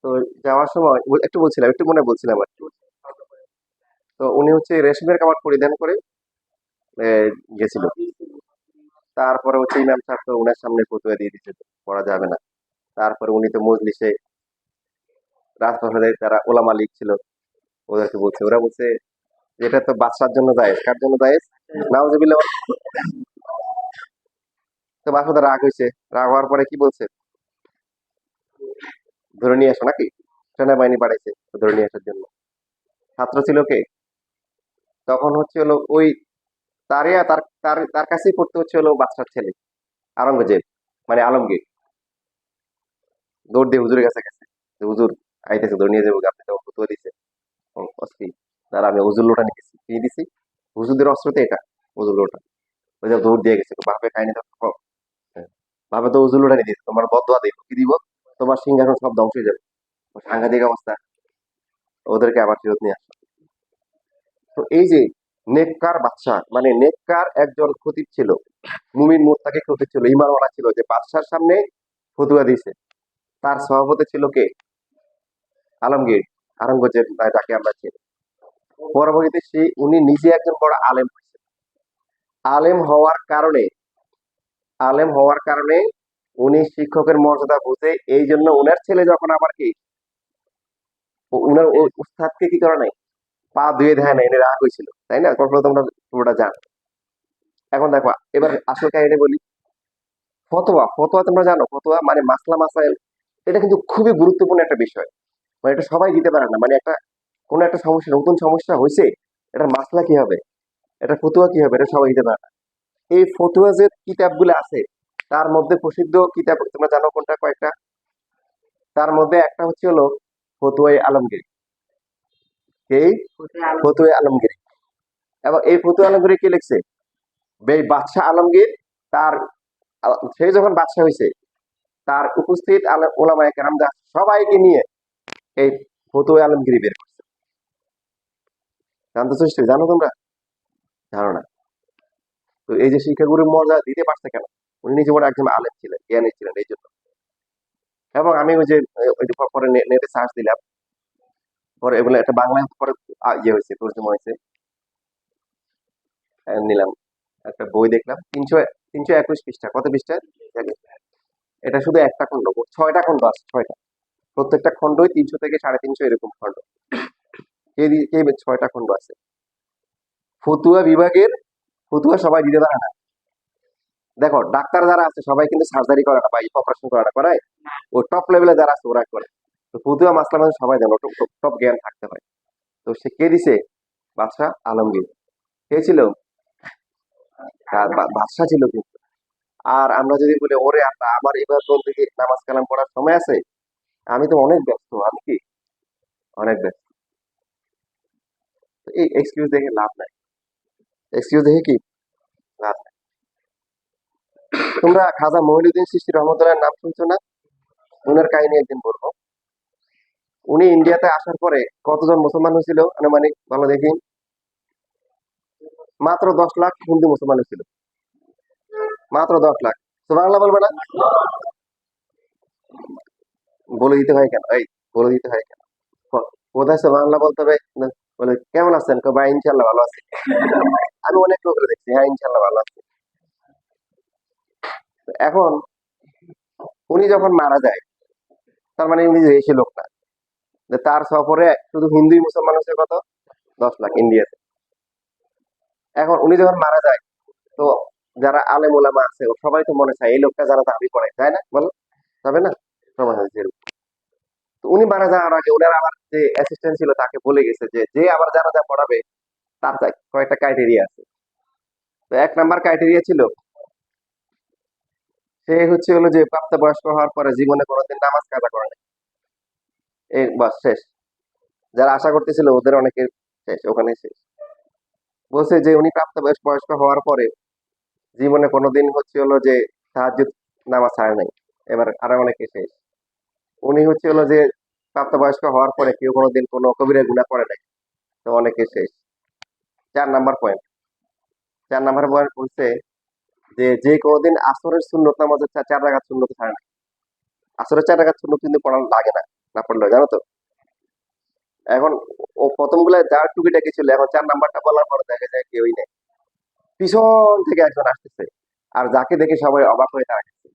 তো যাওয়ার সময় একটু বলছিলাম, একটু মনে বলছিলাম আর কি। তো উনি হচ্ছে রেশমের কাপড় পরিধান করে গেছিল। তারপরে হচ্ছে ইমাম সাহেব তো উনার সামনে ফতুয়া দিয়ে দিচ্ছে যে পড়া যাবে না। তারপরে উনি তো মজলিসে রাজপ্রাসাদের যারা ওলামা লীগ ছিল ওদেরকে বলছে, ওরা বলছে যে এটা তো বাদশার জন্য জায়েজ। কার জন্য জায়েজ? নাউজুবিল্লাহ। তো বাদশাদের রাগ হয়েছে। রাগ হওয়ার পরে কি বলছে? ধরে নিয়ে আসো নাকি? সেনাবাহিনী পাঠাইছে তো ধরে নিয়ে আসার জন্য। ছাত্র ছিল কে? তখন হচ্ছে হলো ওই তারিয়া, তার তার তার কাছেই পড়তে হচ্ছে হলো বাদশার ছেলে আওরঙ্গজেব, মানে আলমগীর। দৌড় দিয়ে হুজুরের কাছে গেছে যে হুজুর আইতেছে, ধরে নিয়ে যাবো, আপনি তো ফতুয়া দিছে। অস্থি, তার আমি উজুর লোটা নিতেছি, কি দিছি? হুজুরদের অস্ত্রতে এটা, উজুর লোটা। ওই যে দৌড় দিয়ে গেছে, বাপে খাইনি তো বাপে তো উজুর লোটা নিয়ে দিয়েছে, তোমার বদোয়া দিব, কি দিব? তোমার সিংহাসন সব ধ্বংস হয়ে যাবে। সাংঘাতিক অবস্থা। ওদেরকে আবার ফেরত নিয়ে আসে। তো এই যে নেককার বাদশা, মানে নেককার একজন খতিব ছিল, মুমিন মুত্তাকি খতিব ছিল, ইমানওয়ালা ছিল, যে বাদশার সামনে ফতুয়া দিছে। তার সভাপতি ছিল কে? আলমগীর, আওরঙ্গজেব, যাকে আমরা চিনি। পরবর্তীতে উনি নিজে একজন বড় আলেম হয়েছে। আলেম হওয়ার কারণে আলেম হওয়ার কারণে উনি শিক্ষকের মর্যাদা বুঝে, এই জন্য উনার ছেলে যখন আবার কি উনার ওই উস্তাদকে কি করে নাই, পা ধুয়ে দেয় না, এনে রাগ হয়েছিল, তাই না? গল্পটা তোমরা পুরোটা জানো। এখন দেখো, এবার আসল কাহিনী বলি। ফতোয়া, ফতোয়া তোমরা জানো, ফতোয়া মানে মাসলা মাসাইল। এটা কিন্তু খুবই গুরুত্বপূর্ণ একটা বিষয়। মানে এটা সবাই দিতে পারে না। মানে একটা কোনো একটা সমস্যা, নতুন সমস্যা হয়েছে, এটা মাসলা কি হবে, এটা ফতুয়া কি হবে, এটা সবাই দিতে পারে না। এই ফতুয়া যে কিতাবগুলো আছে, তার মধ্যে প্রসিদ্ধ কিতাব তোমরা জানো কোনটা? কয়েকটা। তার মধ্যে একটা হচ্ছে হলো ফতুয়াই আলমগীর। এই ফতুয়াই আলমগীর। এবং এই ফতুয়া আলমগীর কে লিখছে? এই বাদশাহ আলমগীর। তার সে যখন বাদশাহ হয়েছে, তার উপস্থিত ওলামায়ে কেরাম সবাইকে নিয়ে এই ফতুয়া আলমগীর বের করছে। জানতে চেষ্টা, জানো তোমরা? জানো না? তো এই যে শিক্ষাগুরুর মর্যাদা দিতে পারছে কেন? উনি নিজে বড় একজন আলেম ছিলেন, জ্ঞানী ছিলেন এই জন্য। এবং আমি ওই যে ওই যে পরে নেটে সার্চ দিলাম, পরে এগুলো একটা বাংলায় পরে ইয়ে হয়েছে, তর্জমা হয়েছে, নিলাম। একটা বই দেখলাম, 321 পৃষ্ঠা, কত পৃষ্ঠা জানি? এটা শুধু একটা খণ্ড, 6টা খণ্ড আছে, 6টা। প্রত্যেকটা খণ্ডই 300 থেকে 350 এরকম খণ্ড। কে 6টা খণ্ড আছে। ফতুয়া বিভাগের ফতুয়া সবাই দিতে পারে না। দেখো ডাক্তার যারা আছে সবাই কিন্তু সার্জারি করে না বা অপারেশন করে না, করায় ও টপ লেভেলে যারা আছে ওরা করে। তো ফতুয়া মাসলা মানে সবাই জানো, টপ জ্ঞান থাকতে হয়। তো সে কে দিছে? বাদশাহ আলমগীর। কে ছিল? বাদশাহ ছিল কিন্তু। আর আমরা যদি বলি ওরে আল্লাহ, আমার এবার বলতে কি নামাজ কালাম পড়ার সময় আছে? আমি তো অনেক ব্যস্ত, আমি কি অনেক ব্যস্ত। তো এই এক্সকিউজ দেখে লাভ নাই, এক্সকিউজ দেখে কি লাভ নাই। তোমরা খাজা মঈনুদ্দিন চিশতি রহমতুল্লাহর নাম শুনছো না? উনার কাহিনী একদিন বলবো। উনি ইন্ডিয়াতে আসার পরে কতজন মুসলমান হয়েছিল আনুমানিক ভালো দেখি? মাত্র 10 লাখ হিন্দু মুসলমান হয়েছিল, মাত্র 10 লাখ। সুবহানাল্লাহ বলবে না? বলে দিতে হয় কেন? এই বলে দিতে হয় কেন? কোথায় সুবহানাল্লাহ বলতে হবে না? বলে কেমন আছেন? ভাই ইনশাল্লাহ ভালো আছি। আমি অনেক লোকের দেখছি, হ্যাঁ ইনশাল্লাহ ভালো আছি। তো এখন উনি যখন মারা যায়, তার মানে উনি যে এসে লোক না, যে তার সফরে শুধু হিন্দুই মুসলমান হচ্ছে কত? 10 লাখ ইন্ডিয়াতে। এখন উনি যখন মারা যায়, তো যারা আলেম ওলামা আছে ও সবাই তো মনে চায় এই লোকটা যারা দাবি করে, তাই না? বলো যাবে না? সবাই হয় যে এরকম। তো উনি মারা যাওয়ার আগে ওনার আবার যে অ্যাসিস্ট্যান্ট ছিল তাকে বলে গেছে যে যে আবার জানাজা পড়াবে তার কয়েকটা ক্রাইটেরিয়া আছে। তো 1 নাম্বার ক্রাইটেরিয়া ছিল, সে হচ্ছে হলো যে প্রাপ্তবয়স্ক হওয়ার পরে জীবনে কোনোদিন নামাজ কাজা করে নাই। এই বাস শেষ। যারা আশা করতেছিল ওদের অনেকের শেষ, ওখানে শেষ। বলছে যে উনি প্রাপ্তবয়স্ক বয়স্ক হওয়ার পরে জীবনে কোনোদিন হচ্ছে হলো যে তাহাজ্জুদ নামাজ ছাড়ে নাই। এবার আরো অনেকে শেষ। উনি হচ্ছে হলো যে প্রাপ্তবয়স্ক হওয়ার পরে কেউ কোনোদিন কোনো কবিরা গুনাহ করে নাই, তো অনেকে শেষ। 4 নাম্বার পয়েন্ট, 4 নাম্বার পয়েন্ট বলছে যে যে কোনোদিন আসরের সুন্নত নামাজের 4 রাকাত সুন্নত ছাড়ে না। আসরের 4 রাকাত সুন্নত কিন্তু পড়া লাগে না, না পড়লে জানো তো। এখন ও প্রথম গুলা যার টুকিটাকি ছিল, এখন 4 নাম্বারটা বলার পর দেখা যায় কেউই নেই। পিছন থেকে একজন আসতেছে, আর যাকে দেখে সবাই অবাক হয়ে দাঁড়াচ্ছে।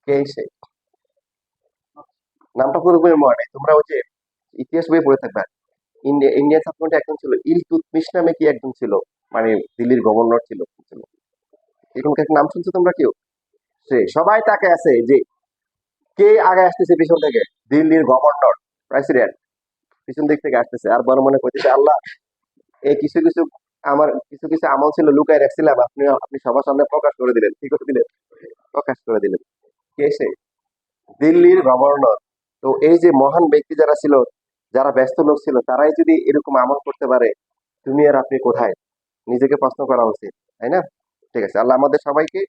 কে সে? নামটা পুরোপুরি মনে নেই, তোমরা ওই যে ইতিহাস বই পড়ে থাকবে। ইন্ডিয়ান সাবকন্টিনেন্টে একজন ছিল ইলতুৎমিশ নামে, কি একজন ছিল, মানে দিল্লির গভর্নর ছিল। এরকম একটা নাম শুনছো তোমরা কেউ? সে সবাই তাকে আছে যে কে আগে আসতেছে পিছন থেকে? দিল্লির গভর্নর, প্রেসিডেন্ট পিছন দিক থেকে আসতেছে, আর বড় মনে করতেছে আল্লাহ, এই কিছু কিছু আমার কিছু কিছু আমল ছিল লুকায় রাখছিলাম, আপনি আপনি সবার সামনে প্রকাশ করে দিলেন। কি করে দিলেন? প্রকাশ করে দিলেন। কে সে? দিল্লির গভর্নর। তো এই যে মহান ব্যক্তি যারা ছিল, যারা ব্যস্ত লোক ছিল, তারাই যদি এরকম আমল করতে পারে, তুমি আর আপনি কোথায়? নিজেকে প্রশ্ন করা উচিত, তাই না? ঠিক আছে, আল্লাহ আমাদের সবাইকে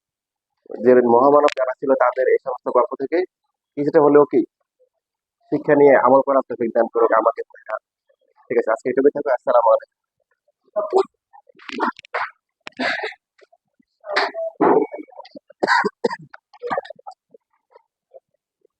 যে মহামানব যারা ছিল তাদের এই সমস্ত গল্প থেকে কিছুটা হলেও কি শিক্ষা নিয়ে আমল করার তৌফিক দান করুক আমাকে। ঠিক আছে, আজকে এটুকু থাকবে। আসসালামু আলাইকুম।